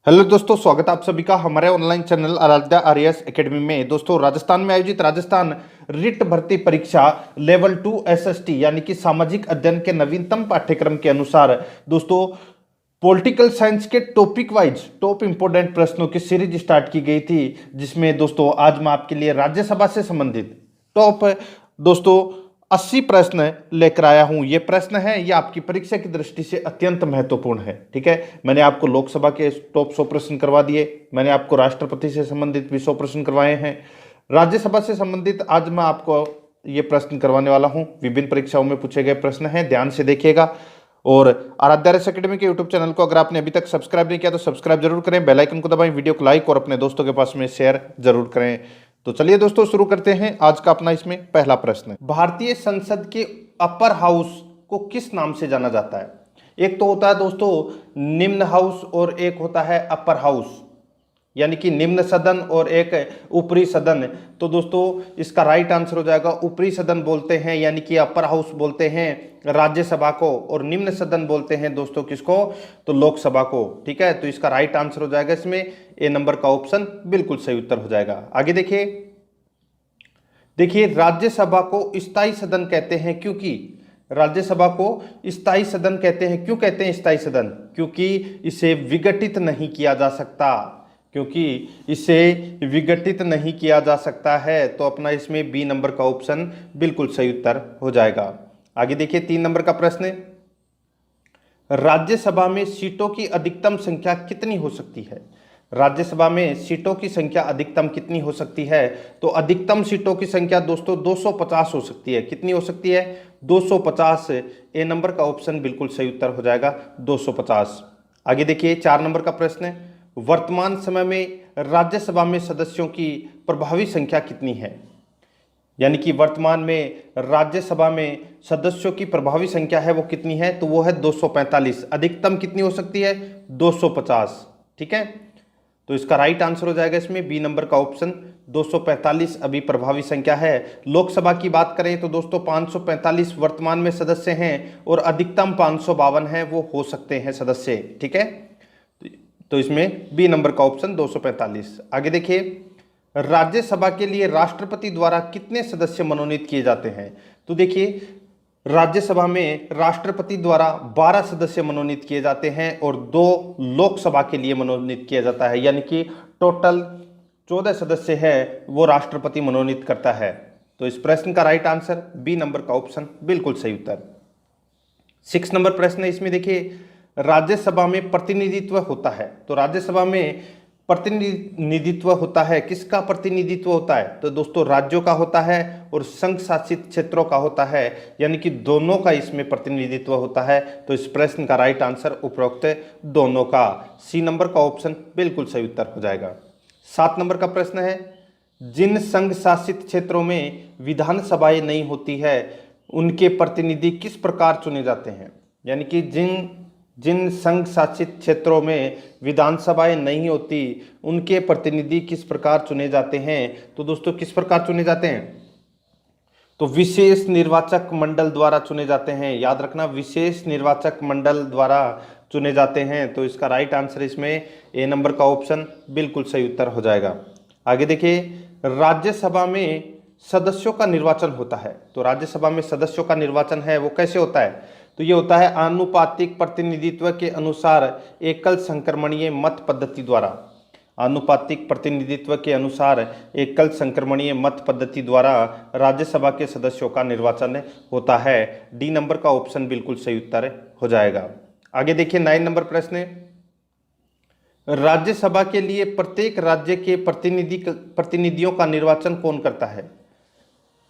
Hello दोस्तों, स्वागत है आप सभी का हमारे online channel Aaradhya RAS academy में। दोस्तों, राजस्थान में आयोजित राजस्थान रिट भर्ती परीक्षा लेवल 2 एसएसटी यानी कि सामाजिक अध्ययन के नवीनतम पाठ्यक्रम के अनुसार दोस्तों पॉलिटिकल साइंस के टॉपिक वाइज टॉप इंपोर्टेंट प्रश्नों की सीरीज स्टार्ट की गई थी, जिसमें दोस्तों आज मैं आपके लिए राज्यसभा से संबंधित टॉप दोस्तों 80 प्रश्न लेकर आया हूं। ये प्रश्न है ये आपकी परीक्षा की दृष्टि से अत्यंत महत्वपूर्ण है। ठीक है, मैंने आपको लोकसभा के टॉप 100 प्रश्न करवा दिए, मैंने आपको राष्ट्रपति से संबंधित भी 100 प्रश्न करवाए हैं। राज्यसभा से संबंधित आज मैं आपको ये प्रश्न करवाने वाला हूं। विभिन्न परीक्षाओं में पूछे गए प्रश्न हैं, ध्यान से देखिएगा। और आराध्या आरएएस एकेडमी के यूट्यूब चैनल को अगर आपने अभी तक सब्सक्राइब नहीं किया तो सब्सक्राइब जरूर करें, बेल आइकन को दबाएं, वीडियो को लाइक और अपने दोस्तों के पास में शेयर जरूर करें। तो चलिए दोस्तों शुरू करते हैं आज का अपना इसमें पहला प्रश्न। भारतीय संसद के अपर हाउस को किस नाम से जाना जाता है? एक तो होता है दोस्तों निम्न हाउस और एक होता है अपर हाउस, यानी कि निम्न सदन और एक ऊपरी सदन। तो दोस्तों इसका राइट आंसर हो जाएगा ऊपरी सदन बोलते हैं, यानी कि अपर हाउस बोलते हैं राज्यसभा को, और निम्न सदन बोलते हैं दोस्तों किसको? तो लोकसभा को। ठीक है, तो इसका राइट आंसर हो जाएगा इसमें ए नंबर का ऑप्शन बिल्कुल सही उत्तर हो जाएगा। आगे देखिए राज्यसभा को स्थायी सदन कहते हैं क्योंकि राज्यसभा को स्थायी सदन कहते हैं। क्यों कहते हैं स्थायी सदन? क्योंकि इसे विघटित नहीं किया जा सकता, क्योंकि इसे विघटित नहीं किया जा सकता है। तो अपना इसमें बी नंबर का ऑप्शन बिल्कुल सही उत्तर हो जाएगा। आगे देखिए 3 नंबर का प्रश्न है, राज्यसभा में सीटों की अधिकतम संख्या कितनी हो सकती है? राज्यसभा में सीटों की संख्या अधिकतम कितनी हो सकती है? तो अधिकतम सीटों की संख्या दोस्तों 250 हो सकती है। कितनी हो सकती है? 250। ए नंबर का ऑप्शन बिल्कुल सही उत्तर हो जाएगा 250। आगे देखिए 4 नंबर का प्रश्न है, वर्तमान समय में राज्यसभा में सदस्यों की प्रभावी संख्या कितनी है? यानी कि वर्तमान में राज्यसभा में सदस्यों की प्रभावी संख्या है वो कितनी है? तो वो है 245। अधिकतम कितनी हो सकती है? 250। ठीक है, तो इसका राइट आंसर हो जाएगा इसमें बी नंबर का ऑप्शन 245 अभी प्रभावी संख्या है। लोकसभा की बात करें तो दोस्तों 545 वर्तमान में सदस्य हैं और अधिकतम 552 है वो हो सकते हैं सदस्य। ठीक है, तो इसमें बी नंबर का ऑप्शन 245। आगे देखिए राज्यसभा के लिए राष्ट्रपति द्वारा कितने सदस्य मनोनीत किए जाते हैं? तो देखिए राज्यसभा में राष्ट्रपति द्वारा 12 सदस्य मनोनीत किए जाते हैं और 2 लोकसभा के लिए मनोनीत किया जाता है, यानी कि टोटल 14 सदस्य है वो राष्ट्रपति मनोनीत करता है। तो इस प्रश्न का राइट आंसर बी नंबर का ऑप्शन बिल्कुल सही उत्तर। 6 नंबर प्रश्न है, इसमें देखिए राज्यसभा में प्रतिनिधित्व होता है। तो राज्यसभा में प्रतिनिधित्व होता है, किसका प्रतिनिधित्व होता है? तो दोस्तों राज्यों का होता है और संघ शासित क्षेत्रों का होता है, यानी कि दोनों का इसमें प्रतिनिधित्व होता है। तो इस प्रश्न का राइट आंसर उपरोक्त दोनों का, सी नंबर का ऑप्शन बिल्कुल सही उत्तर हो जाएगा। 7 नंबर का प्रश्न है, जिन संघ शासित क्षेत्रों में विधानसभाएं नहीं होती है उनके प्रतिनिधि किस प्रकार चुने जाते हैं? यानी कि जिन संघ शासित क्षेत्रों में विधानसभाएं नहीं होती उनके प्रतिनिधि किस प्रकार चुने जाते हैं? तो दोस्तों किस प्रकार चुने जाते हैं? तो विशेष निर्वाचक मंडल द्वारा चुने जाते हैं। याद रखना, विशेष निर्वाचक मंडल द्वारा चुने जाते हैं। तो इसका राइट आंसर इसमें ए नंबर का ऑप्शन बिल्कुल सही उत्तर हो जाएगा। आगे देखिए राज्यसभा में सदस्यों का निर्वाचन होता है। तो राज्यसभा में सदस्यों का निर्वाचन है वो कैसे होता है? तो ये होता है आनुपातिक प्रतिनिधित्व के अनुसार एकल संक्रमणीय मत पद्धति द्वारा। आनुपातिक प्रतिनिधित्व के अनुसार एकल संक्रमणीय मत पद्धति द्वारा राज्यसभा के सदस्यों का निर्वाचन होता है। डी नंबर का ऑप्शन बिल्कुल सही उत्तर हो जाएगा। आगे देखिए 9 नंबर प्रश्न है, राज्यसभा के लिए प्रत्येक राज्य के प्रतिनिधियों का निर्वाचन कौन करता है?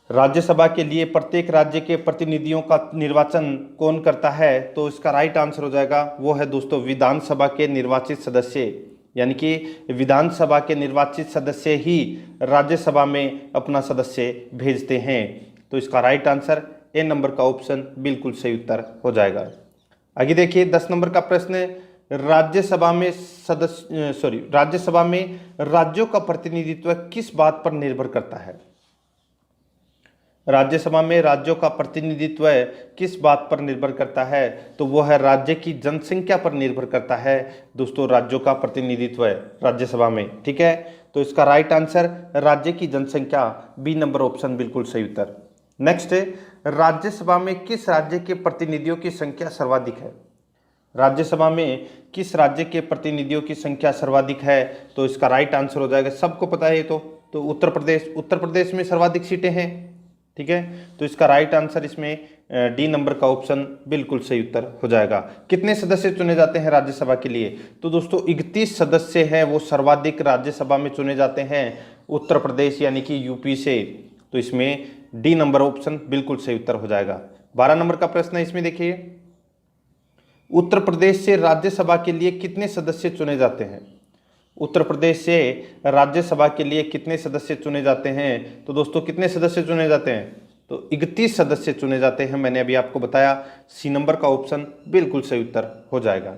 राज्यसभा के लिए प्रत्येक राज्य के प्रतिनिधियों का निर्वाचन कौन करता है? तो इसका राइट आंसर हो जाएगा वो है दोस्तों विधानसभा के निर्वाचित सदस्य, यानी कि विधानसभा के निर्वाचित सदस्य ही राज्यसभा में अपना सदस्य भेजते हैं। तो इसका राइट आंसर ए नंबर का ऑप्शन बिल्कुल सही उत्तर हो जाएगा। आगे देखिए 10 नंबर का प्रश्न है, राज्यसभा में राज्यों का प्रतिनिधित्व किस बात पर निर्भर करता है? राज्यसभा में राज्यों का प्रतिनिधित्व किस बात पर निर्भर करता है? तो वो है राज्य की जनसंख्या पर निर्भर करता है दोस्तों, राज्यों का प्रतिनिधित्व राज्यसभा में। ठीक है, तो इसका राइट आंसर राज्य की जनसंख्या, बी नंबर ऑप्शन बिल्कुल सही उत्तर। नेक्स्ट है, राज्यसभा में किस राज्य के प्रतिनिधियों की संख्या सर्वाधिक है? राज्यसभा में किस राज्य के प्रतिनिधियों की संख्या सर्वाधिक है? तो इसका राइट आंसर हो जाएगा, सबको पता है तो उत्तर प्रदेश। उत्तर प्रदेश में सर्वाधिक सीटें हैं। ठीक है, तो इसका राइट आंसर इसमें डी नंबर का ऑप्शन बिल्कुल सही उत्तर हो जाएगा। कितने सदस्य चुने जाते हैं राज्यसभा के लिए? तो दोस्तों 31 सदस्य हैं वो सर्वाधिक राज्यसभा में चुने जाते हैं उत्तर प्रदेश यानी कि यूपी से। तो इसमें डी नंबर ऑप्शन बिल्कुल सही उत्तर हो जाएगा। 12 नंबर का प्रश्न है, इसमें देखिए, उत्तर प्रदेश से राज्यसभा के लिए कितने सदस्य चुने जाते हैं? उत्तर प्रदेश से राज्यसभा के लिए कितने सदस्य चुने जाते हैं? तो दोस्तों कितने सदस्य चुने जाते हैं? तो 31 सदस्य चुने जाते हैं, मैंने अभी आपको बताया। सी नंबर का ऑप्शन बिल्कुल सही उत्तर हो जाएगा।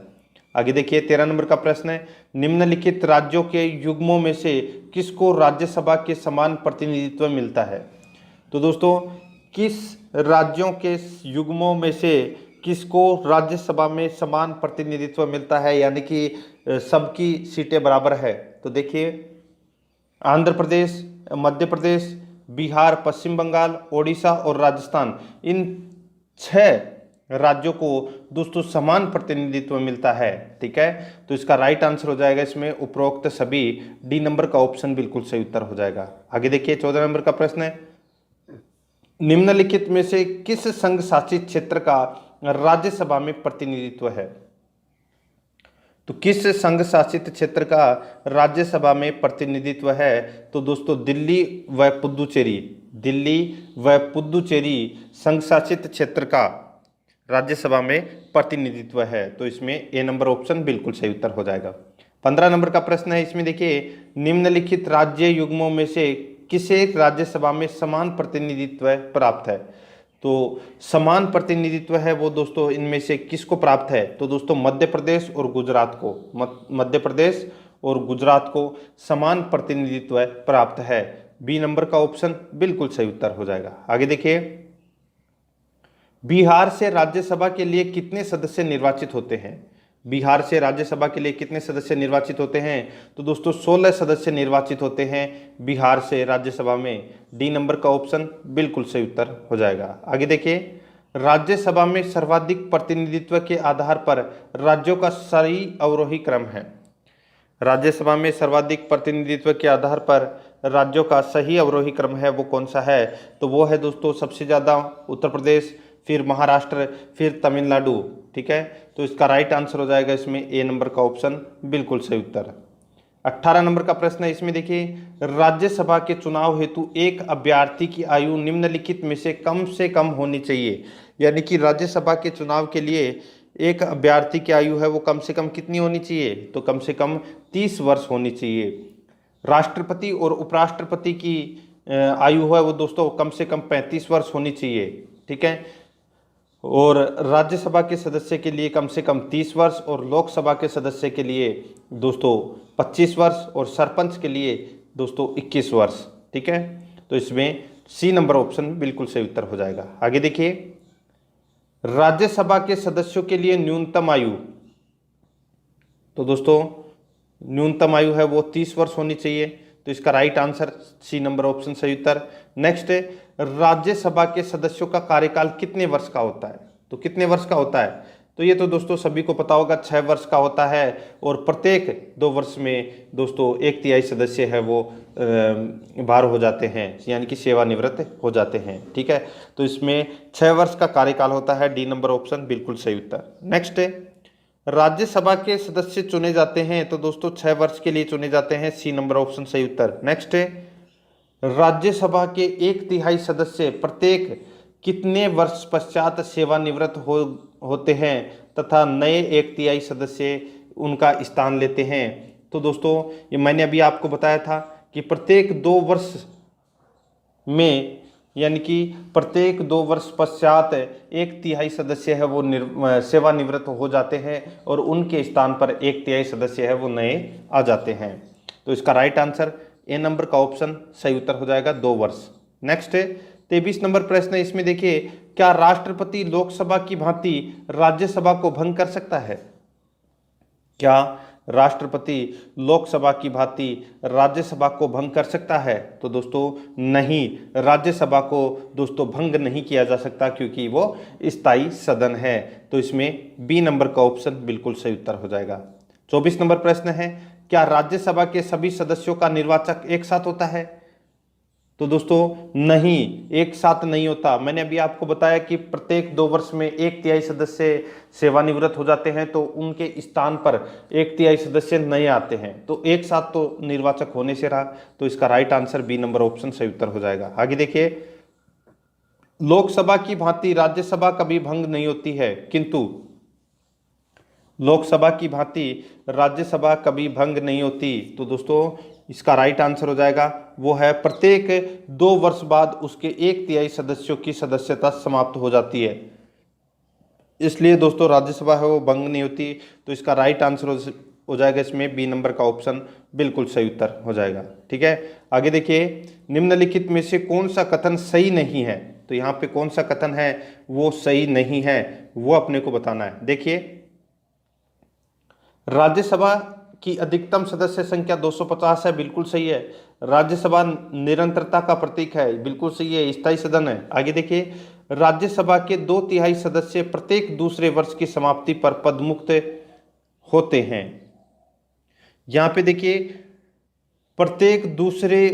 आगे देखिए 13 नंबर का प्रश्न है, निम्नलिखित राज्यों के युग्मों में से किसको राज्यसभा के समान प्रतिनिधित्व मिलता है? तो दोस्तों किस राज्यों के युग्मों में से किसको राज्यसभा में समान प्रतिनिधित्व मिलता है, यानी कि सबकी सीटें बराबर है? तो देखिए, आंध्र प्रदेश, मध्य प्रदेश, बिहार, पश्चिम बंगाल, ओडिशा और राजस्थान, इन 6 राज्यों को दोस्तों समान प्रतिनिधित्व मिलता है। ठीक है, तो इसका राइट आंसर हो जाएगा इसमें उपरोक्त सभी, डी नंबर का ऑप्शन बिल्कुल सही उत्तर हो जाएगा। आगे देखिए 14 नंबर का प्रश्न है, निम्नलिखित में से किस संघ शासित क्षेत्र का राज्यसभा में प्रतिनिधित्व है? तो किस संघ शासित क्षेत्र का राज्यसभा में प्रतिनिधित्व है? तो दोस्तों दिल्ली व पुदुचेरी, दिल्ली व पुदुचेरी संघ शासित क्षेत्र का राज्यसभा में प्रतिनिधित्व है। तो इसमें ए नंबर ऑप्शन बिल्कुल सही उत्तर हो जाएगा। 15 नंबर का प्रश्न है, इसमें देखिए, निम्नलिखित राज्य युग्मों में से किसे राज्यसभा में समान प्रतिनिधित्व प्राप्त है? तो समान प्रतिनिधित्व है वो दोस्तों इनमें से किसको प्राप्त है? तो दोस्तों मध्य प्रदेश और गुजरात को, मध्य प्रदेश और गुजरात को समान प्रतिनिधित्व प्राप्त है। बी नंबर का ऑप्शन बिल्कुल सही उत्तर हो जाएगा। आगे देखिए, बिहार से राज्यसभा के लिए कितने सदस्य निर्वाचित होते हैं? बिहार से राज्यसभा के लिए कितने सदस्य निर्वाचित होते हैं? तो दोस्तों 16 सदस्य निर्वाचित होते हैं बिहार से राज्यसभा में। डी नंबर का ऑप्शन बिल्कुल सही उत्तर हो जाएगा। आगे देखिए, राज्यसभा में सर्वाधिक प्रतिनिधित्व के आधार पर राज्यों का सही अवरोही क्रम है। राज्यसभा में सर्वाधिक प्रतिनिधित्व के आधार पर राज्यों का सही अवरोही क्रम है वो कौन सा है? तो वो है दोस्तों सबसे ज़्यादा उत्तर प्रदेश, फिर महाराष्ट्र, फिर तमिलनाडु। ठीक है, तो इसका राइट आंसर हो जाएगा इसमें ए नंबर का ऑप्शन बिल्कुल सही उत्तर। 18 नंबर का प्रश्न है, इसमें देखिए, राज्यसभा के चुनाव हेतु एक अभ्यर्थी की आयु निम्नलिखित में से कम होनी चाहिए। यानी कि राज्यसभा के चुनाव के लिए एक अभ्यर्थी की आयु है वो कम से कम कितनी होनी चाहिए? तो कम से कम 30 वर्ष होनी चाहिए। राष्ट्रपति और उपराष्ट्रपति की आयु है वो दोस्तों कम से कम 35 वर्ष होनी चाहिए। ठीक है, और राज्यसभा के सदस्य के लिए कम से कम 30 वर्ष, और लोकसभा के सदस्य के लिए दोस्तों 25 वर्ष, और सरपंच के लिए दोस्तों 21 वर्ष। ठीक है, तो इसमें सी नंबर ऑप्शन बिल्कुल सही उत्तर हो जाएगा। आगे देखिए, राज्यसभा के सदस्यों के लिए न्यूनतम आयु, तो दोस्तों न्यूनतम आयु है वो 30 वर्ष होनी चाहिए। तो इसका right answer C number option सही उत्तर। नेक्स्ट है, राज्यसभा के सदस्यों का कार्यकाल कितने वर्ष का होता है? तो कितने वर्ष का होता है? तो ये तो दोस्तों सभी को पता होगा, 6 वर्ष का होता है, और प्रत्येक 2 वर्ष में दोस्तों 1/3 सदस्य है वो बाहर हो जाते हैं, यानी कि सेवानिवृत्त हो जाते हैं। ठीक है, तो इसमें 6 वर्ष का कार्यकाल होता है। डी नंबर ऑप्शन बिल्कुल सही उत्तर। नेक्स्ट है, राज्यसभा के सदस्य चुने जाते हैं तो दोस्तों 6 वर्ष के लिए चुने जाते हैं। सी नंबर ऑप्शन सही उत्तर। नेक्स्ट है, राज्यसभा के 1/3 सदस्य प्रत्येक कितने वर्ष पश्चात सेवानिवृत्त होते हैं तथा नए 1/3 सदस्य उनका स्थान लेते हैं? तो दोस्तों ये मैंने अभी आपको बताया था कि प्रत्येक 2 वर्ष में, यानी कि प्रत्येक 2 वर्ष पश्चात 1/3 सदस्य है वो सेवानिवृत्त हो जाते हैं, और उनके स्थान पर 1/3 सदस्य है वो नए आ जाते हैं। तो इसका राइट आंसर ए नंबर का ऑप्शन सही उत्तर हो जाएगा, 2 वर्ष। नेक्स्ट है, 23 नंबर प्रश्न है, इसमें देखिए, क्या राष्ट्रपति लोकसभा की भांति राज्यसभा को भंग कर सकता है? क्या राष्ट्रपति लोकसभा की भांति राज्यसभा को भंग कर सकता है? तो दोस्तों नहीं, राज्यसभा को दोस्तों भंग नहीं किया जा सकता, क्योंकि वो स्थायी सदन है। तो इसमें बी नंबर का ऑप्शन बिल्कुल सही उत्तर हो जाएगा। 24 नंबर प्रश्न है, क्या राज्यसभा के सभी सदस्यों का निर्वाचक एक साथ होता है? तो दोस्तों नहीं, एक साथ नहीं होता। मैंने अभी आपको बताया कि प्रत्येक 2 वर्ष में 1/3 सदस्य सेवानिवृत्त हो जाते हैं, तो उनके स्थान पर 1/3 सदस्य नए आते हैं, तो एक साथ तो निर्वाचक होने से रहा। तो इसका right answer B number option सही उत्तर हो जाएगा। आगे देखिए, लोकसभा की भांति राज्यसभा कभी भंग नहीं होती है, किंतु लोकसभा की भांति राज्यसभा कभी भंग नहीं होती। तो दोस्तों इसका राइट आंसर हो जाएगा, वो है प्रत्येक 2 वर्ष बाद उसके 1/3 सदस्यों की सदस्यता समाप्त हो जाती है, इसलिए दोस्तों राज्यसभा है वो भंग नहीं होती। तो इसका राइट आंसर हो जाएगा इसमें बी नंबर का ऑप्शन बिल्कुल सही उत्तर हो जाएगा। ठीक है, आगे देखिए, निम्नलिखित में से कौन सा कथन सही नहीं है? तो यहाँ पे कौन सा कथन है वो सही नहीं है, वो अपने को बताना है। देखिए, राज्यसभा की अधिकतम सदस्य संख्या 250 है, बिल्कुल सही है। राज्यसभा निरंतरता का प्रतीक है, बिल्कुल सही है, स्थायी सदन है। आगे देखिए, राज्यसभा के 2/3 सदस्य प्रत्येक दूसरे वर्ष की समाप्ति पर पदमुक्त होते हैं। यहां पे देखिए, प्रत्येक दूसरे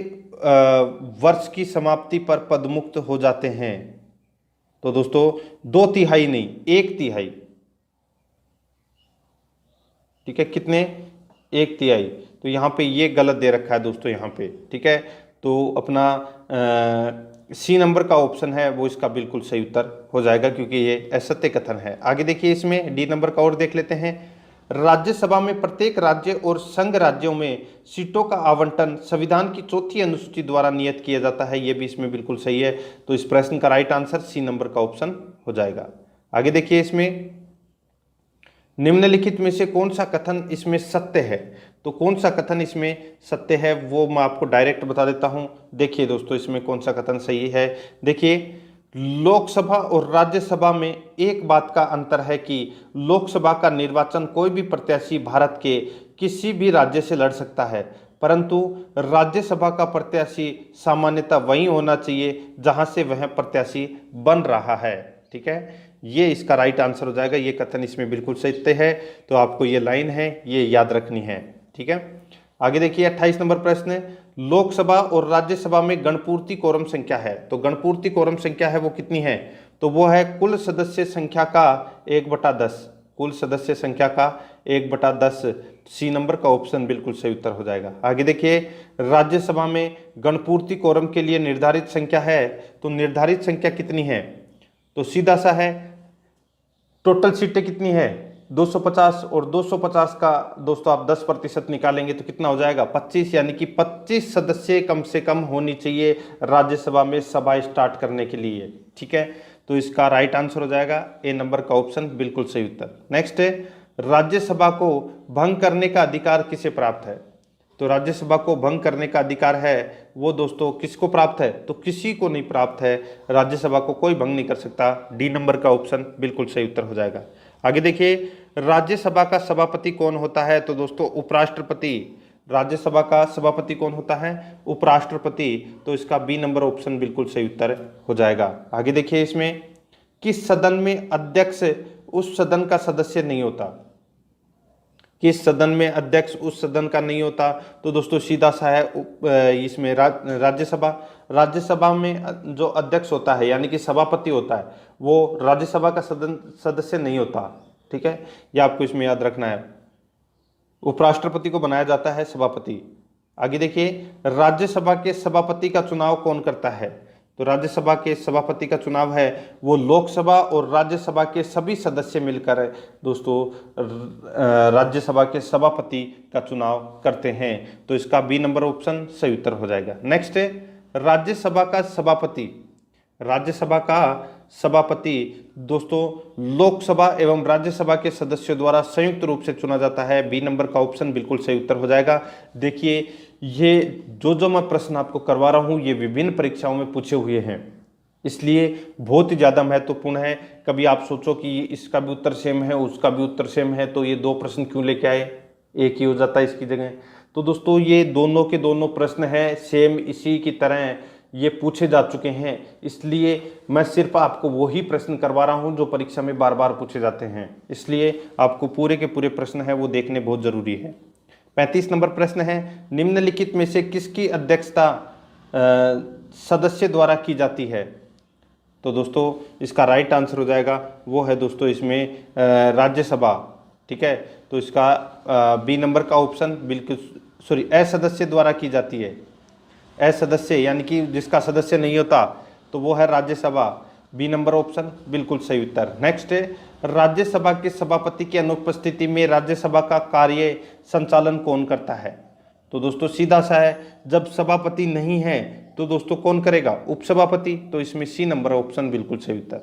वर्ष की समाप्ति पर पदमुक्त हो जाते हैं। तो दोस्तों 2/3 नहीं, 1/3। ठीक है, कितने? 1/3। तो यहाँ पे ये गलत दे रखा है दोस्तों यहाँ पे। ठीक है, तो अपना सी नंबर का ऑप्शन है वो इसका बिल्कुल सही उत्तर हो जाएगा, क्योंकि ये असत्य कथन है। आगे देखिए, इसमें डी नंबर का और देख लेते हैं। राज्यसभा में प्रत्येक राज्य और संघ राज्यों में सीटों का आवंटन संविधान की 4वीं अनुसूची द्वारा नियत किया जाता है, ये भी इसमें बिल्कुल सही है। तो इस प्रश्न का राइट आंसर सी नंबर का ऑप्शन हो जाएगा। आगे देखिए, इसमें निम्नलिखित में से कौन सा कथन इसमें सत्य है? तो कौन सा कथन इसमें सत्य है वो मैं आपको डायरेक्ट बता देता हूं। देखिए दोस्तों, इसमें कौन सा कथन सही है। देखिए, लोकसभा और राज्यसभा में एक बात का अंतर है कि लोकसभा का निर्वाचन कोई भी प्रत्याशी भारत के किसी भी राज्य से लड़ सकता है, परंतु राज्यसभा का प्रत्याशी सामान्यतः वही होना चाहिए जहां से वह प्रत्याशी बन रहा है। ठीक है, ये इसका राइट आंसर हो जाएगा। ये कथन इसमें बिल्कुल सत्य है, तो आपको ये लाइन है ये याद रखनी है। ठीक है, आगे देखिए, 28 नंबर प्रश्न, लोकसभा और राज्यसभा में गणपूर्ति कोरम संख्या है। तो गणपूर्ति कोरम संख्या है वो कितनी है? तो वो है कुल सदस्य संख्या का 1/10। कुल सदस्य संख्या का 1/10। सी नंबर का ऑप्शन बिल्कुल सही उत्तर हो जाएगा। आगे देखिए, राज्यसभा में गणपूर्ति कोरम के लिए निर्धारित संख्या है, तो निर्धारित संख्या कितनी है? तो सीधा सा है, टोटल सीटें कितनी है? 250, और 250 का दोस्तों आप 10% निकालेंगे तो कितना हो जाएगा? 25, यानी कि 25 सदस्य कम से कम होनी चाहिए राज्यसभा में सभा स्टार्ट करने के लिए। ठीक है, तो इसका राइट आंसर हो जाएगा ए नंबर का ऑप्शन बिल्कुल सही उत्तर। नेक्स्ट है, राज्यसभा को भंग करने का अधिकार किसे प्राप्त है? तो राज्यसभा को भंग करने का अधिकार है वो दोस्तों किसको प्राप्त है? तो किसी को नहीं प्राप्त है, राज्यसभा को कोई भंग नहीं कर सकता। डी नंबर का ऑप्शन बिल्कुल सही उत्तर हो जाएगा। आगे देखिए, राज्यसभा का सभापति कौन होता है? तो दोस्तों उपराष्ट्रपति। राज्यसभा का सभापति कौन होता है? उपराष्ट्रपति। तो इसका बी नंबर ऑप्शन बिल्कुल सही उत्तर हो जाएगा। आगे देखिए, इसमें किस सदन में अध्यक्ष उस सदन का सदस्य नहीं होता? किस सदन में अध्यक्ष उस सदन का नहीं होता? तो दोस्तों सीधा सा है इसमें राज्यसभा। राज्यसभा में जो अध्यक्ष होता है यानी कि सभापति होता है वो राज्यसभा का सदस्य नहीं होता। ठीक है, ये आपको इसमें याद रखना है। उपराष्ट्रपति को बनाया जाता है सभापति। आगे देखिए, राज्यसभा के सभापति का चुनाव कौन करता है? तो राज्यसभा के सभापति का चुनाव है वो लोकसभा और राज्यसभा के सभी सदस्य मिलकर दोस्तों राज्यसभा के सभापति का चुनाव करते हैं। तो इसका बी नंबर ऑप्शन सही उत्तर हो जाएगा। नेक्स्ट है, राज्यसभा का सभापति। राज्यसभा का सभापति दोस्तों लोकसभा एवं राज्यसभा के सदस्यों द्वारा संयुक्त रूप से चुना जाता है। बी नंबर का ऑप्शन बिल्कुल सही उत्तर हो जाएगा। देखिए, ये जो मैं प्रश्न आपको करवा रहा हूं ये विभिन्न परीक्षाओं में पूछे हुए हैं। इसलिए बहुत ही ज़्यादा महत्वपूर्ण है। कभी आप सोचो कि इसका भी उत्तर सेम है, उसका भी उत्तर सेम है, तो ये दो प्रश्न क्यों लेके आए, एक ही हो जाता है इसकी जगह। तो दोस्तों ये दोनों के दोनों प्रश्न हैं सेम, इसी की तरह ये पूछे जा चुके हैं, इसलिए मैं सिर्फ आपको वही प्रश्न करवा रहा हूं जो परीक्षा में बार बार पूछे जाते हैं, इसलिए आपको पूरे के पूरे प्रश्न है वो देखने बहुत जरूरी है। 35 नंबर प्रश्न है, निम्नलिखित में से किसकी अध्यक्षता सदस्य द्वारा की जाती है। तो दोस्तों इसका राइट आंसर हो जाएगा वो है दोस्तों इसमें राज्यसभा। ठीक है, तो इसका बी नंबर का ऑप्शन बिल्कुल सॉरी असदस्य द्वारा की जाती है। असदस्य यानी कि जिसका सदस्य नहीं होता तो वो है राज्यसभा। बी नंबर ऑप्शन बिल्कुल सही उत्तर। नेक्स्ट है, राज्यसभा के सभापति की अनुपस्थिति में राज्यसभा का कार्य संचालन कौन करता है। तो दोस्तों सीधा सा है, जब सभापति नहीं है तो दोस्तों कौन करेगा, उपसभापति। तो इसमें सी नंबर ऑप्शन बिल्कुल सही उत्तर।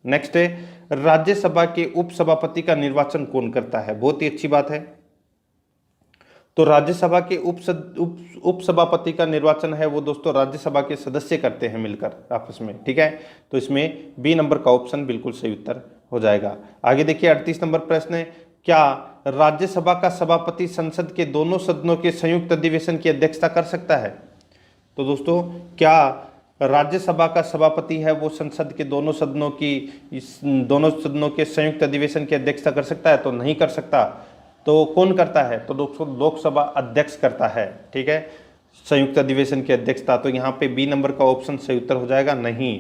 नेक्स्ट है, राज्यसभा के उपसभापति का निर्वाचन कौन करता है। बहुत ही अच्छी बात है, तो राज्यसभा के उपसभापति का निर्वाचन है वो दोस्तों राज्यसभा के सदस्य करते हैं मिलकर आपस में। ठीक है, तो इसमें बी नंबर का ऑप्शन बिल्कुल सही उत्तर हो जाएगा। आगे देखिए 38 नंबर प्रश्न है, क्या राज्यसभा का सभापति संसद के दोनों सदनों के संयुक्त अधिवेशन की अध्यक्षता कर सकता है। तो दोस्तों क्या राज्यसभा का सभापति है वो संसद के दोनों सदनों के संयुक्त अधिवेशन की अध्यक्षता कर सकता है। तो नहीं कर सकता, तो कौन करता है, तो दोस्तों लोकसभा अध्यक्ष करता है। ठीक है, संयुक्त अधिवेशन की अध्यक्षता। तो यहाँ पे बी नंबर का ऑप्शन सही उत्तर हो जाएगा नहीं।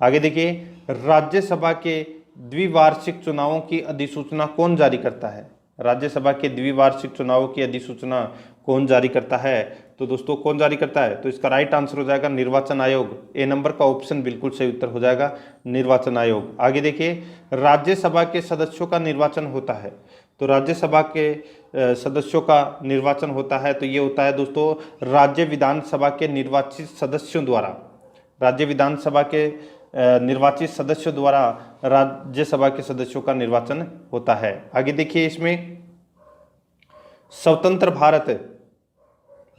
आगे देखिए, राज्यसभा के द्विवार्षिक चुनावों की अधिसूचना कौन जारी करता है। राज्यसभा के द्विवार्षिक चुनावों की अधिसूचना कौन जारी करता है। तो दोस्तों कौन जारी करता है, तो इसका राइट आंसर हो जाएगा निर्वाचन आयोग। ए नंबर का ऑप्शन बिल्कुल सही उत्तर हो जाएगा निर्वाचन आयोग। आगे देखिए, राज्यसभा के सदस्यों का निर्वाचन होता है। तो राज्यसभा के सदस्यों का निर्वाचन होता है तो ये होता है दोस्तों राज्य विधानसभा के निर्वाचित सदस्यों द्वारा। राज्य विधानसभा के निर्वाचित सदस्यों द्वारा राज्यसभा के सदस्यों का निर्वाचन होता है। आगे देखिए, इसमें स्वतंत्र भारत,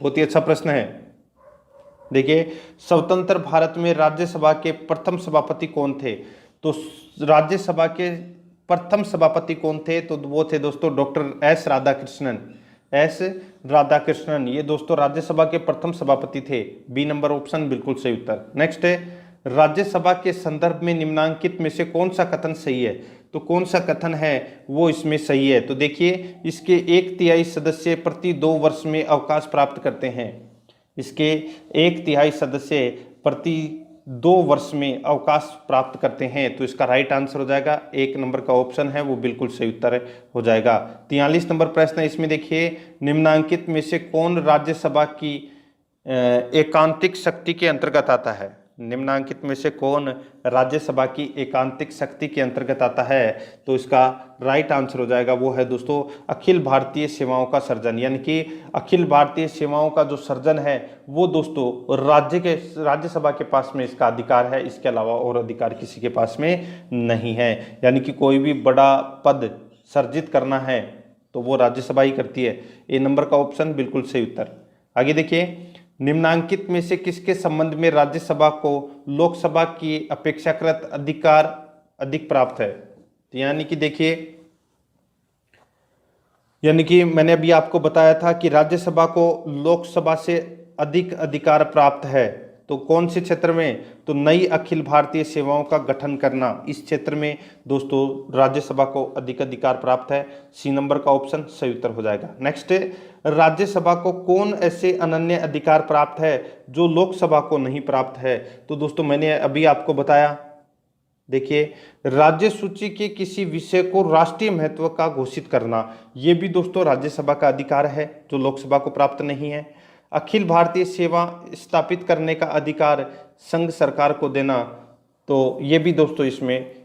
बहुत ही अच्छा प्रश्न है। देखिए, स्वतंत्र भारत में राज्यसभा के प्रथम सभापति कौन थे। तो राज्यसभा के प्रथम सभापति कौन थे, तो वो थे दोस्तों doctor S Radhakrishnan. S Radhakrishnan ये दोस्तों राज्यसभा के प्रथम सभापति थे। बी नंबर ऑप्शन बिल्कुल सही उत्तर। नेक्स्ट है, राज्यसभा के संदर्भ में निम्नलिखित में से कौन सा कथन सही है। तो कौन सा कथन है वो इसमें सही है। तो देखिए, इसके 1/3 सदस्य प्रति 2 वर्ष में अवकाश प्राप्त करते हैं। इसके 1/3 सदस्य प्रति 2 वर्ष में अवकाश प्राप्त करते हैं। तो इसका राइट आंसर हो जाएगा 1 नंबर का ऑप्शन है वो बिल्कुल सही उत्तर हो जाएगा। 43 नंबर प्रश्न है, इसमें देखिए, निम्नलिखित में से कौन राज्यसभा की एकांतिक शक्ति के अंतर्गत आता है। निम्नलिखित में से कौन राज्यसभा की एकांतिक शक्ति के अंतर्गत आता है। तो इसका राइट आंसर हो जाएगा वो है दोस्तों अखिल भारतीय सेवाओं का सर्जन। यानी कि अखिल भारतीय सेवाओं का जो सर्जन है वो दोस्तों राज्यसभा के पास में इसका अधिकार है। इसके अलावा और अधिकार किसी के पास में नहीं है। यानी कि कोई भी बड़ा पद सर्जित करना है तो वो राज्यसभा ही करती है। ए नंबर का ऑप्शन बिल्कुल सही उत्तर। आगे देखिए, निम्नांकित में से किसके संबंध में राज्यसभा को लोकसभा की अपेक्षाकृत अधिकार अधिक प्राप्त है। तो यानी कि देखिए, यानी कि मैंने अभी आपको बताया था कि राज्यसभा को लोकसभा से अधिक अधिकार प्राप्त है। तो कौन से क्षेत्र में, तो नई अखिल भारतीय सेवाओं का गठन करना, इस क्षेत्र में दोस्तों राज्यसभा को अधिक अधिकार प्राप्त है। सी नंबर का ऑप्शन सही उत्तर हो जाएगा। नेक्स्ट, राज्यसभा को कौन ऐसे अनन्य अधिकार प्राप्त है जो लोकसभा को नहीं प्राप्त है। तो दोस्तों मैंने अभी आपको बताया, देखिए, राज्य सूची के किसी विषय को राष्ट्रीय महत्व का घोषित करना, ये भी दोस्तों राज्यसभा का अधिकार है जो लोकसभा को प्राप्त नहीं है। अखिल भारतीय सेवा स्थापित करने का अधिकार संघ सरकार को देना, तो ये भी दोस्तों इसमें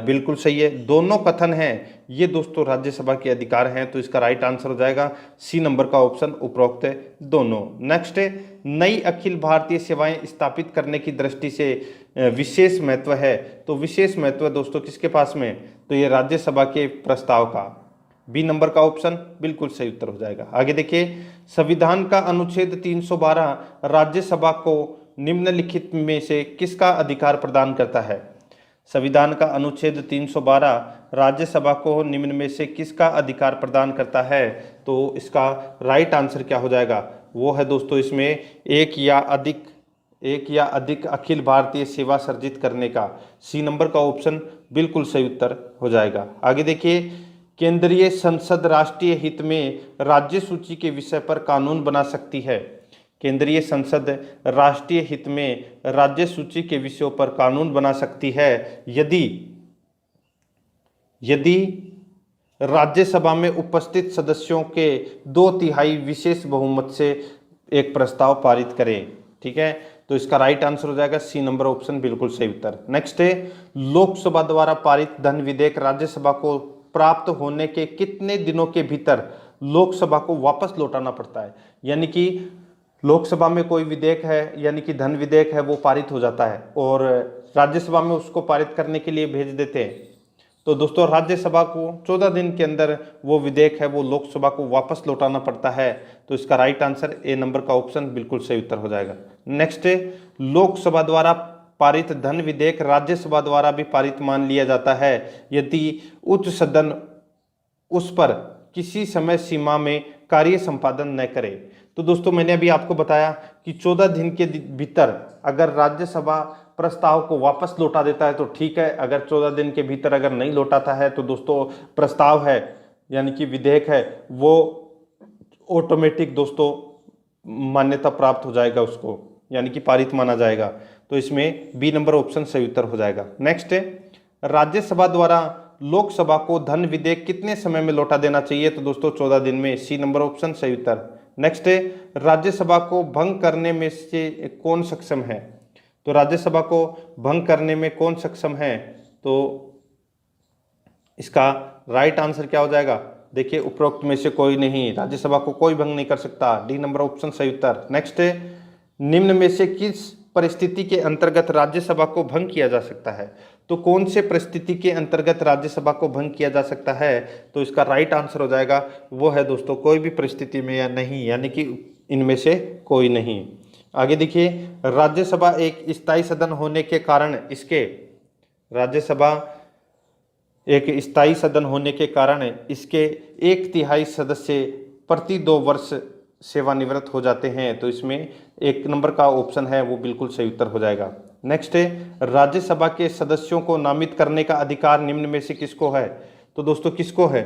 बिल्कुल सही है। दोनों कथन हैं ये दोस्तों राज्यसभा के अधिकार हैं। तो इसका राइट आंसर हो जाएगा सी नंबर का ऑप्शन उपरोक्त है दोनों। नेक्स्ट है, नई अखिल भारतीय सेवाएं स्थापित करने की दृष्टि से विशेष महत्व है। तो विशेष महत्व दोस्तों किसके पास में, तो ये राज्यसभा के प्रस्ताव का। बी नंबर का ऑप्शन बिल्कुल सही उत्तर हो जाएगा। आगे देखिए, संविधान का अनुच्छेद 312 राज्यसभा को निम्नलिखित में से किसका अधिकार प्रदान करता है? संविधान का अनुच्छेद 312 राज्यसभा को निम्न में से किसका अधिकार प्रदान करता है? तो इसका राइट आंसर क्या हो जाएगा? वो है दोस्तों इसमें एक या अधिक अखिल भारतीय सेवा सर्जित करने का। सी नंबर का ऑप्शन बिल्कुल सही उत्तर हो जाएगा। आगे देखिए, केंद्रीय संसद राष्ट्रीय हित में राज्य सूची के विषय पर कानून बना सकती है। केंद्रीय संसद राष्ट्रीय हित में राज्य सूची के विषयों पर कानून बना सकती है यदि राज्यसभा में उपस्थित सदस्यों के 2/3 विशेष बहुमत से एक प्रस्ताव पारित करें। ठीक है, तो इसका राइट आंसर हो जाएगा सी नंबर ऑप्शन बिल्कुल सही उत्तर। नेक्स्ट है, लोकसभा द्वारा पारित धन विधेयक राज्यसभा को प्राप्त होने के कितने दिनों के भीतर लोकसभा को वापस लौटाना पड़ता है? यानी कि लोकसभा में कोई विधेयक है, यानी कि धन विधेयक है, वो पारित हो जाता है और राज्यसभा में उसको पारित करने के लिए भेज देते हैं। तो दोस्तों राज्यसभा को 14 दिन के अंदर वो विधेयक है वो लोकसभा को वापस लौटाना पड़ता है। तो इसका राइट आंसर ए नंबर का ऑप्शन बिल्कुल सही उत्तर हो जाएगा। नेक्स्ट है, लोकसभा द्वारा पारित धन विधेयक राज्यसभा द्वारा भी पारित मान लिया जाता है यदि उच्च सदन उस पर किसी समय सीमा में कार्य संपादन न करे। तो दोस्तों मैंने अभी आपको बताया कि 14 दिन के भीतर अगर राज्यसभा प्रस्ताव को वापस लौटा देता है तो ठीक है, अगर 14 दिन के भीतर अगर नहीं लौटाता है तो दोस्तों प्रस्ताव है यानी कि विधेयक है वो ऑटोमेटिक दोस्तों मान्यता प्राप्त हो जाएगा उसको, यानी कि पारित माना जाएगा। तो इसमें बी नंबर ऑप्शन सही उत्तर हो जाएगा। नेक्स्ट है, राज्यसभा द्वारा लोकसभा को धन विधेयक कितने समय में लौटा देना चाहिए? तो दोस्तों 14 दिन में। सी नंबर ऑप्शन सही उत्तर। नेक्स्ट है, राज्यसभा को भंग करने में से कौन सक्षम है? तो राज्यसभा को भंग करने में कौन सक्षम है? तो इसका राइट आंसर क्या हो जाएगा? देखिए उपरोक्त में से कोई नहीं, राज्यसभा को कोई भंग नहीं कर सकता। डी नंबर ऑप्शन सही उत्तर। नेक्स्ट है, निम्न में से किस परिस्थिति के अंतर्गत राज्यसभा को भंग किया जा सकता है? तो कौन से परिस्थिति के अंतर्गत राज्यसभा को भंग किया जा सकता है? तो इसका राइट आंसर हो जाएगा वो है दोस्तों कोई भी परिस्थिति में या नहीं, यानी कि इनमें से कोई नहीं। आगे देखिए, राज्यसभा एक स्थायी सदन होने के कारण राज्यसभा एक स्थायी सदन होने के कारण इसके 1/3 सदस्य प्रति 2 वर्ष सेवानिवृत्त हो जाते हैं। तो इसमें 1 नंबर का ऑप्शन है वो बिल्कुल सही उत्तर हो जाएगा। नेक्स्ट है, राज्यसभा के सदस्यों को नामित करने का अधिकार निम्न में से किसको है? तो दोस्तों किसको है?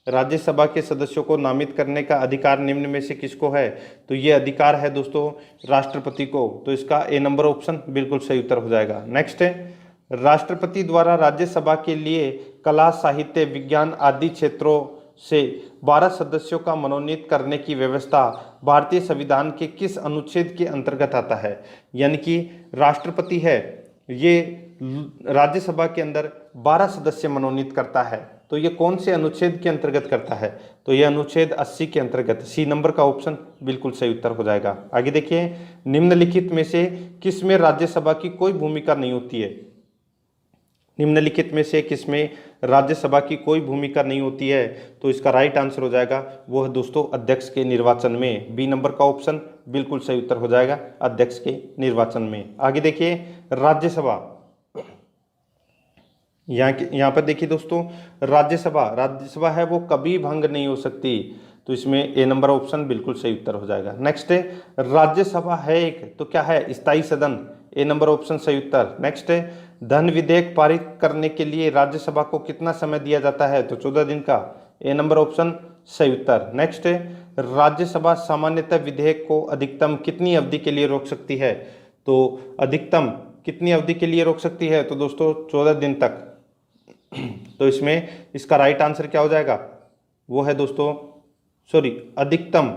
राज्यसभा के सदस्यों को नामित करने का अधिकार निम्न में से किसको है? तो ये अधिकार है दोस्तों राष्ट्रपति को। तो इसका ए नंबर ऑप्शन बिल्कुल सही उत्तर हो जाएगा। नेक्स्ट है, राष्ट्रपति द्वारा राज्यसभा के लिए कला, साहित्य, विज्ञान आदि क्षेत्रों से 12 सदस्यों का मनोनीत करने की व्यवस्था भारतीय संविधान के किस अनुच्छेद के अंतर्गत आता है? यानी कि राष्ट्रपति है ये राज्यसभा के अंदर 12 सदस्य मनोनीत करता है, तो ये कौन से अनुच्छेद के अंतर्गत करता है? तो ये अनुच्छेद 80 के अंतर्गत। सी नंबर का ऑप्शन बिल्कुल सही उत्तर हो जाएगा। आगे देखिए, निम्नलिखित में से किसमें राज्यसभा की कोई भूमिका नहीं होती है? निम्नलिखित में से किसमें राज्यसभा की कोई भूमिका नहीं होती है? तो इसका राइट आंसर हो जाएगा वो है दोस्तों अध्यक्ष के निर्वाचन में। बी नंबर का ऑप्शन बिल्कुल सही उत्तर हो जाएगा, अध्यक्ष के निर्वाचन में। आगे देखिए, राज्यसभा यहाँ पर देखिए दोस्तों, राज्यसभा है वो कभी भंग नहीं हो सकती। तो इसमें ए नंबर ऑप्शन बिल्कुल सही उत्तर हो जाएगा। नेक्स्ट है, राज्यसभा है एक तो क्या है? स्थायी सदन। ए नंबर ऑप्शन सही उत्तर। नेक्स्ट है, धन विधेयक पारित करने के लिए राज्यसभा को कितना समय दिया जाता है? तो 14 दिन का। ए नंबर ऑप्शन सही उत्तर। नेक्स्ट है, राज्यसभा सामान्यतः विधेयक को अधिकतम कितनी अवधि के लिए रोक सकती है? तो अधिकतम कितनी अवधि के लिए रोक सकती है? तो दोस्तों 14 दिन तक। तो इसमें इसका राइट आंसर क्या हो जाएगा? वो है दोस्तों अधिकतम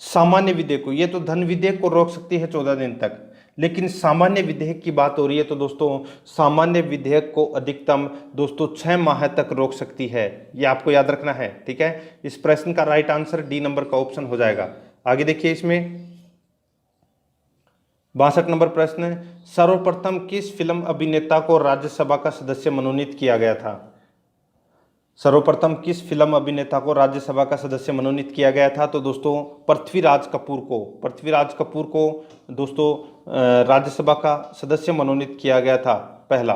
सामान्य विधेयक को, ये तो धन विधेयक को रोक सकती है 14 दिन तक, लेकिन सामान्य विधेयक की बात हो रही है तो दोस्तों सामान्य विधेयक को अधिकतम दोस्तों 6 माह तक रोक सकती है। ये आपको याद रखना है, ठीक है। इस प्रश्न का राइट आंसर डी नंबर का ऑप्शन हो जाएगा। आगे देखिए, इसमें 62 नंबर प्रश्न, सर्वप्रथम किस फिल्म अभिनेता को राज्यसभा का सदस्य मनोनीत किया गया था? सर्वप्रथम किस फिल्म अभिनेता को राज्यसभा का सदस्य मनोनीत किया गया था? तो दोस्तों पृथ्वीराज कपूर को दोस्तों राज्यसभा का सदस्य मनोनीत किया गया था, पहला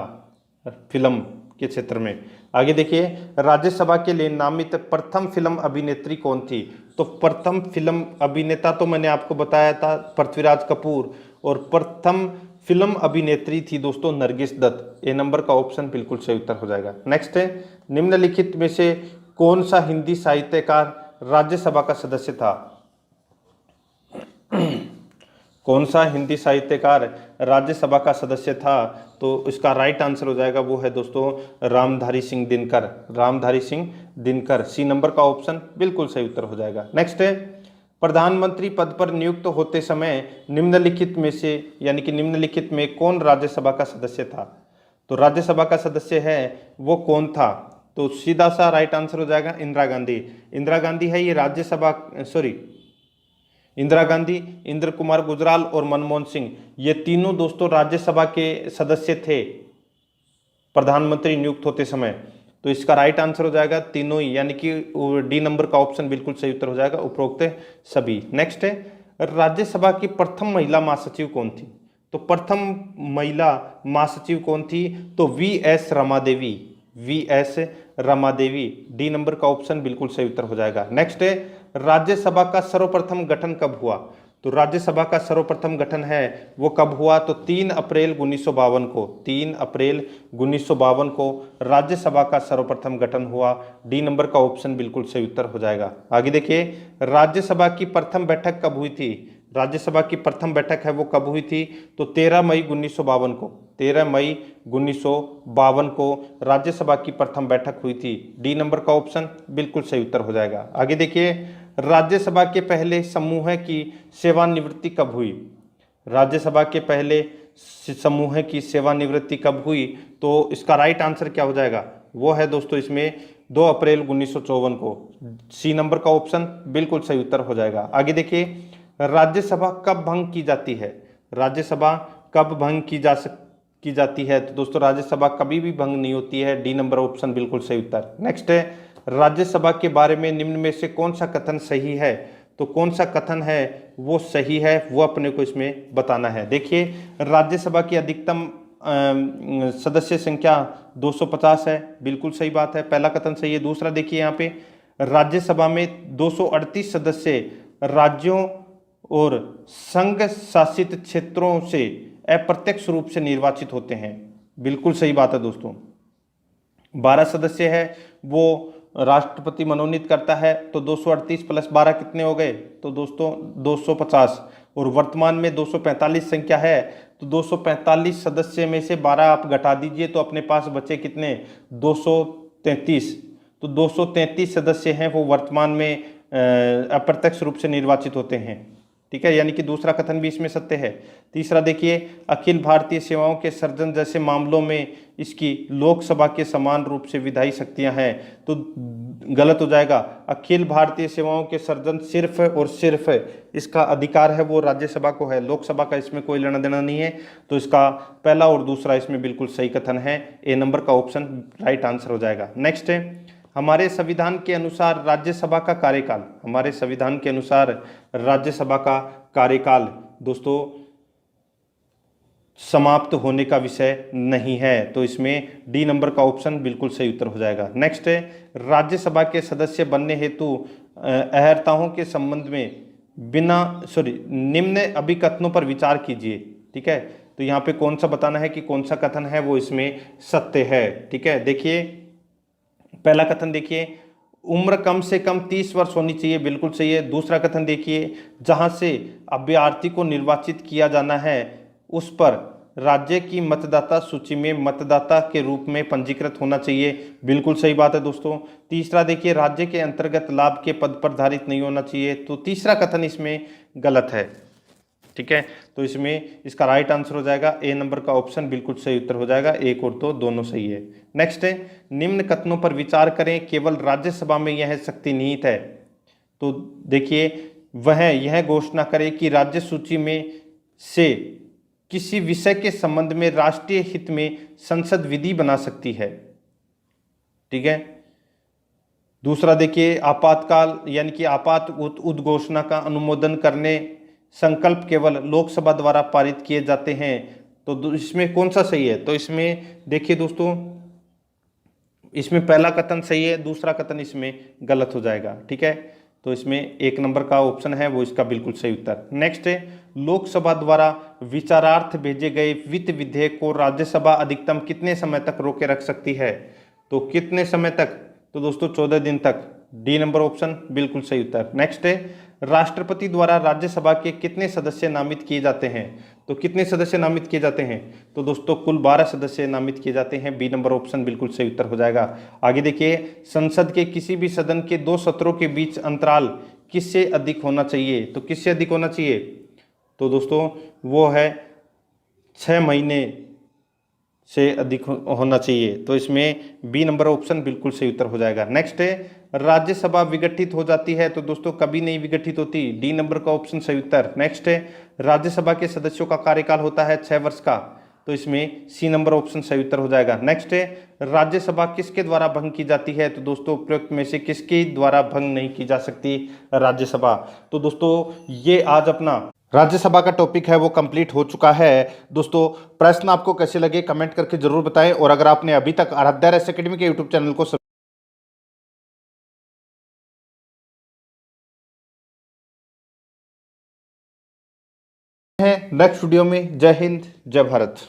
फिल्म के क्षेत्र में। आगे देखिए, राज्यसभा के लिए नामित प्रथम फिल्म अभिनेत्री कौन थी? तो प्रथम फिल्म अभिनेता तो मैंने आपको बताया था पृथ्वीराज कपूर, और प्रथम फिल्म अभिनेत्री थी दोस्तों नरगिस दत्त। ए नंबर का ऑप्शन बिल्कुल सही उत्तर हो जाएगा। नेक्स्ट है, निम्नलिखित में से कौन सा हिंदी साहित्यकार राज्यसभा का सदस्य था? कौन सा हिंदी साहित्यकार राज्यसभा का सदस्य था? तो इसका राइट आंसर हो जाएगा, वो है दोस्तों रामधारी सिंह दिनकर। सी नंबर का ऑप्शन बिल्कुल सही उत्तर हो जाएगा। नेक्स्ट है, प्रधानमंत्री पद पर नियुक्त होते समय निम्नलिखित में से यानी कि निम्नलिखित में कौन राज्यसभा का सदस्य था? तो राज्यसभा का सदस्य है वो कौन था? तो सीधा सा राइट आंसर हो जाएगा इंदिरा गांधी है ये राज्यसभा, इंदिरा गांधी, इंद्र कुमार गुजराल और मनमोहन सिंह, ये तीनों दोस्तों राज्यसभा के सदस्य थे प्रधानमंत्री नियुक्त होते समय। तो इसका राइट आंसर हो जाएगा तीनों ही, यानी कि डी नंबर का ऑप्शन बिल्कुल सही उत्तर हो जाएगा, उपरोक्त सभी। नेक्स्ट है, राज्यसभा की प्रथम महिला महासचिव कौन थी? तो प्रथम महिला महासचिव कौन थी? तो V S Ramadevi. D number का ऑप्शन बिल्कुल सही उत्तर हो जाएगा। नेक्स्ट है, राज्यसभा का सर्वप्रथम गठन कब हुआ? तो राज्यसभा का सर्वप्रथम गठन है वो कब हुआ? तो 3 अप्रैल 1952 को राज्यसभा का सर्वप्रथम गठन हुआ। डी नंबर का ऑप्शन बिल्कुल सही उत्तर हो जाएगा। आगे देखिए, राज्यसभा की प्रथम बैठक कब हुई थी? राज्यसभा की प्रथम बैठक है वो कब हुई थी? तो 13 मई 1952 को राज्यसभा की प्रथम बैठक हुई थी। डी नंबर का ऑप्शन बिल्कुल सही उत्तर हो जाएगा। आगे देखिए, राज्यसभा के पहले समूह की सेवानिवृत्ति कब हुई? राज्यसभा के पहले समूह की सेवानिवृत्ति कब हुई? तो इसका राइट आंसर क्या हो जाएगा? वो है दोस्तों इसमें 2 अप्रैल 1954 को। सी नंबर का ऑप्शन बिल्कुल सही उत्तर हो जाएगा। आगे देखिए, राज्यसभा कब भंग की जाती है? राज्यसभा कब भंग की जाती है? तो दोस्तों राज्यसभा कभी भी भंग नहीं होती है। डी नंबर ऑप्शन बिल्कुल सही उत्तर। नेक्स्ट है, राज्यसभा के बारे में निम्न में से कौन सा कथन सही है? तो कौन सा कथन है वो सही है वो अपने को इसमें बताना है। देखिए, राज्यसभा की अधिकतम सदस्य संख्या 250 है, बिल्कुल सही बात है, पहला कथन सही है। दूसरा देखिए, यहाँ पे राज्यसभा में 238 सदस्य राज्यों और संघ शासित क्षेत्रों से अप्रत्यक्ष रूप से निर्वाचित होते हैं, बिल्कुल सही बात है दोस्तों। 12 सदस्य है वो राष्ट्रपति मनोनीत करता है, तो 238 प्लस 12 कितने हो गए? तो दोस्तों 250, और वर्तमान में 245 संख्या है, तो 245 सदस्य में से 12 आप घटा दीजिए तो अपने पास बचे कितने? 233। तो 233 सदस्य हैं वो वर्तमान में अप्रत्यक्ष रूप से निर्वाचित होते हैं, ठीक है, यानी कि दूसरा कथन भी इसमें सत्य है। तीसरा देखिए, अखिल भारतीय सेवाओं के सर्जन जैसे मामलों में इसकी लोकसभा के समान रूप से विधायी शक्तियां हैं, तो गलत हो जाएगा। अखिल भारतीय सेवाओं के सर्जन सिर्फ और सिर्फ इसका अधिकार है वो राज्यसभा को है, लोकसभा का इसमें कोई लेना देना नहीं है। तो इसका पहला और दूसरा इसमें बिल्कुल सही कथन है, ए नंबर का ऑप्शन राइट आंसर हो जाएगा। नेक्स्ट है, हमारे संविधान के अनुसार राज्यसभा का कार्यकाल, हमारे संविधान के अनुसार राज्यसभा का कार्यकाल दोस्तों समाप्त होने का विषय नहीं है, तो इसमें डी नंबर का ऑप्शन बिल्कुल सही उत्तर हो जाएगा। नेक्स्ट है, राज्यसभा के सदस्य बनने हेतु अर्हताओं के संबंध में निम्न अभिकथनों पर विचार कीजिए, ठीक है। तो यहाँ पे कौन सा बताना है कि कौन सा कथन है वो इसमें सत्य है, ठीक है। देखिए, पहला कथन देखिए, उम्र कम से कम 30 वर्ष होनी चाहिए, बिल्कुल सही है। दूसरा कथन देखिए, जहां से अभ्यर्थी को निर्वाचित किया जाना है उस पर राज्य की मतदाता सूची में मतदाता के रूप में पंजीकृत होना चाहिए, बिल्कुल सही बात है दोस्तों। तीसरा देखिए, राज्य के अंतर्गत लाभ के पद पर धारित नहीं होना चाहिए, तो तीसरा कथन इसमें गलत है, ठीक है। तो इसमें इसका राइट आंसर हो जाएगा ए नंबर का ऑप्शन बिल्कुल सही उत्तर हो जाएगा, एक और दो दोनों सही है। नेक्स्ट है, निम्न कथनों पर विचार करें, केवल राज्यसभा में यह शक्ति निहित है। तो देखिए, वह यह घोषणा करे कि राज्य सूची में से किसी विषय के संबंध में राष्ट्रीय हित में संसद विधि बना सकती है, ठीक है। दूसरा देखिए, आपातकाल यानी कि आपात उद्घोषणा का अनुमोदन करने संकल्प केवल लोकसभा द्वारा पारित किए जाते हैं। तो इसमें कौन सा सही है? तो इसमें देखिए दोस्तों, इसमें पहला कथन सही है, दूसरा कथन इसमें गलत हो जाएगा। ठीक है, तो इसमें 1 नंबर का ऑप्शन है वो इसका बिल्कुल सही उत्तर। नेक्स्ट है, लोकसभा द्वारा विचारार्थ भेजे गए वित्त विधेयक को राज्यसभा अधिकतम कितने समय तक रोके रख सकती है? तो कितने समय तक? तो दोस्तों 14 दिन तक। डी नंबर ऑप्शन बिल्कुल सही उत्तर। नेक्स्ट है, राष्ट्रपति द्वारा राज्यसभा के कितने सदस्य नामित किए जाते हैं? तो कितने सदस्य नामित किए जाते हैं? तो दोस्तों कुल 12 सदस्य नामित किए जाते हैं। बी नंबर ऑप्शन बिल्कुल सही उत्तर हो जाएगा। आगे देखिए, संसद के किसी भी सदन के 2 सत्रों के बीच अंतराल किससे अधिक होना चाहिए? तो किससे अधिक होना चाहिए? तो दोस्तों वो है 6 महीने से अधिक होना चाहिए। तो इसमें बी नंबर ऑप्शन बिल्कुल सही उत्तर हो जाएगा। नेक्स्ट है, राज्यसभा विघटित हो जाती है? तो दोस्तों कभी नहीं विघटित होती। डी नंबर का ऑप्शन सही उत्तर। नेक्स्ट है, राज्यसभा के सदस्यों का कार्यकाल होता है 6 वर्ष का? तो इसमें सी नंबर ऑप्शन सही उत्तर हो जाएगा। नेक्स्ट है, राज्यसभा किसके द्वारा भंग की जाती है? तो दोस्तों उपरोक्त में से किसके द्वारा भंग नहीं की जा सकती राज्यसभा? तो दोस्तों ये आज अपना राज्यसभा का टॉपिक है वो कंप्लीट हो चुका है। दोस्तों प्रश्न आपको कैसे लगे कमेंट करके जरूर बताएं, और अगर आपने अभी तक आराध्या रेस एकेडमी के यूट्यूब चैनल को है नेक्स्ट वीडियो में। जय हिंद, जय भारत।